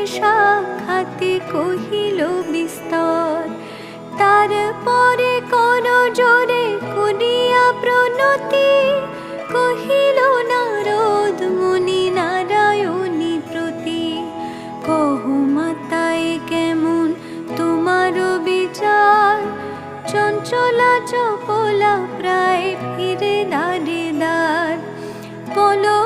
সাক্ষাতে কহিল বিস্তর। তারপরে কর জোরে করিয়া প্রণতি, কহিল নারদ মুনি নারায়ণী প্রতি। কহ মাতায় কেমন তোমার বিচার, চঞ্চলা চপলা প্রায় ফিরে দ্বারে দ্বার। বলো